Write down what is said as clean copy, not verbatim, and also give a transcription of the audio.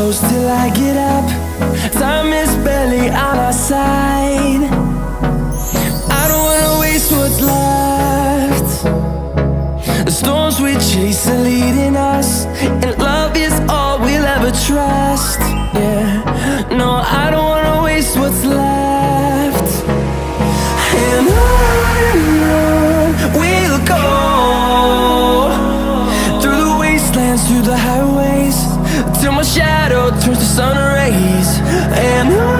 close till I get up. Time is barely on our side. I don't wanna waste what's left. The storms we chase are leading us, and love is all we'll ever trust. Yeah, no, I don't wanna waste what's left. And on we'll go, through the wastelands, through the highways, till my shadow turns to sun rays. And on